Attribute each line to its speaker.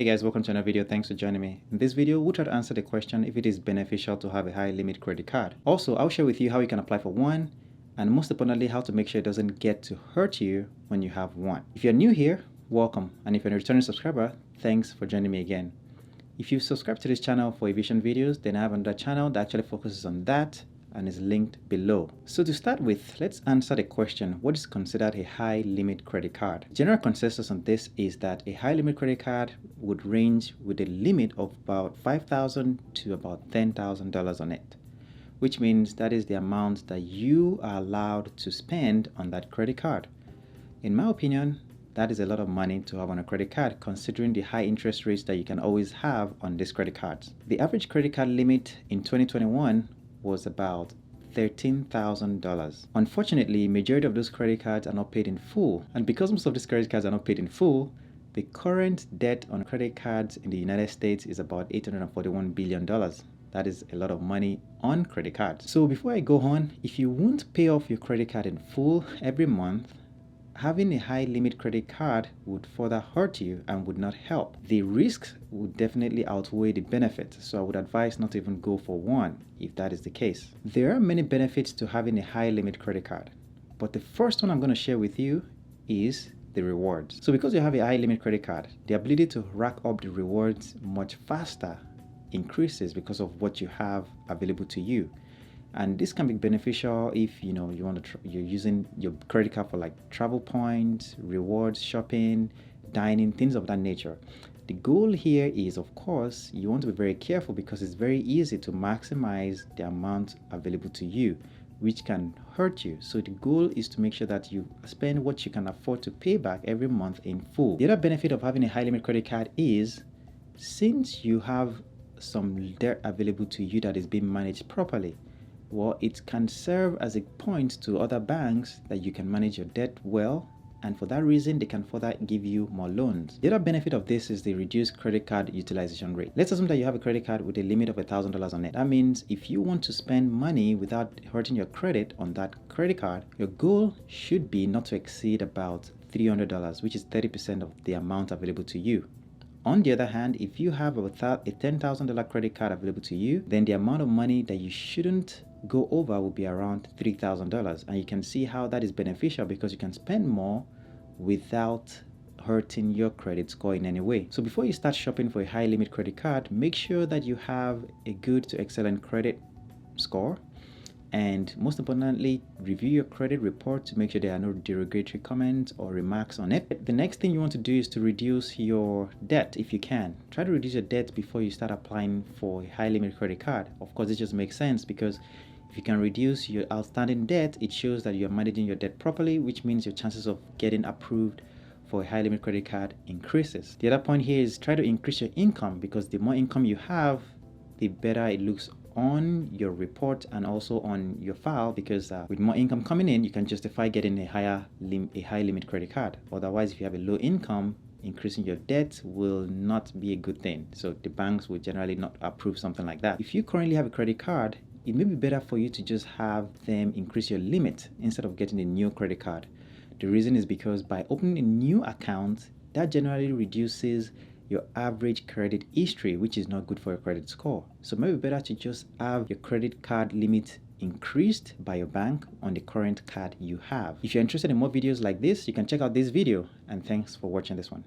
Speaker 1: Hey guys, welcome to another video. Thanks for joining me. In this video, we'll try to answer the question if it is beneficial to have a high limit credit card. Also, I'll share with you how you can apply for one, and most importantly, how to make sure it doesn't get to hurt you when you have one. If you're new here, welcome. And if you're a returning subscriber, thanks for joining me again. If you subscribe to this channel for aviation videos, then I have another channel that actually focuses on that and is linked below. So to start with, let's answer the question, what is considered a high limit credit card? General consensus on this is that a high limit credit card would range with a limit of about $5,000 to about $10,000 on it, which means that is the amount that you are allowed to spend on that credit card. In my opinion, that is a lot of money to have on a credit card, considering the high interest rates that you can always have on these credit cards. The average credit card limit in 2021 was about $13,000. Unfortunately, majority of those credit cards are not paid in full. And because most of these credit cards are not paid in full, the current debt on credit cards in the United States is about $841 billion. That is a lot of money on credit cards. So before I go on, if you won't pay off your credit card in full every month, having a high limit credit card would further hurt you and would not help. The risks would definitely outweigh the benefits, so I would advise not to even go for one if that is the case. There are many benefits to having a high limit credit card, but the first one I'm going to share with you is the rewards. So because you have a high limit credit card, the ability to rack up the rewards much faster increases because of what you have available to you. And this can be beneficial if you're using your credit card for like travel points, rewards, shopping, dining, things of that nature. The goal here is, of course, you want to be very careful because it's very easy to maximize the amount available to you, which can hurt you. So the goal is to make sure that you spend what you can afford to pay back every month in full. The other benefit of having a high limit credit card is, since you have some debt available to you that is being managed properly, well, it can serve as a point to other banks that you can manage your debt well, and for that reason, they can further give you more loans. The other benefit of this is the reduced credit card utilization rate. Let's assume that you have a credit card with a limit of $1,000 on it. That means if you want to spend money without hurting your credit on that credit card, your goal should be not to exceed about $300, which is 30% of the amount available to you. On the other hand, if you have a $10,000 credit card available to you, then the amount of money that you shouldn't go over will be around $3,000, and you can see how that is beneficial because you can spend more without hurting your credit score in any way. So before you start shopping for a high limit credit card, make sure that you have a good to excellent credit score, and most importantly, review your credit report to make sure there are no derogatory comments or remarks on it. The next thing you want to do is to reduce your debt if you can. Try to reduce your debt before you start applying for a high limit credit card. Of course, it just makes sense because if you can reduce your outstanding debt, it shows that you're managing your debt properly, which means your chances of getting approved for a high limit credit card increases. The other point here is try to increase your income, because the more income you have, the better it looks on your report and also on your file, because with more income coming in, you can justify getting a high limit credit card. Otherwise, if you have a low income, increasing your debt will not be a good thing. So the banks will generally not approve something like that. If you currently have a credit card, it may be better for you to just have them increase your limit instead of getting a new credit card. The reason is because by opening a new account, that generally reduces your average credit history, which is not good for your credit score. So maybe better to just have your credit card limit increased by your bank on the current card you have. If you're interested in more videos like this, you can check out this video, and thanks for watching this one.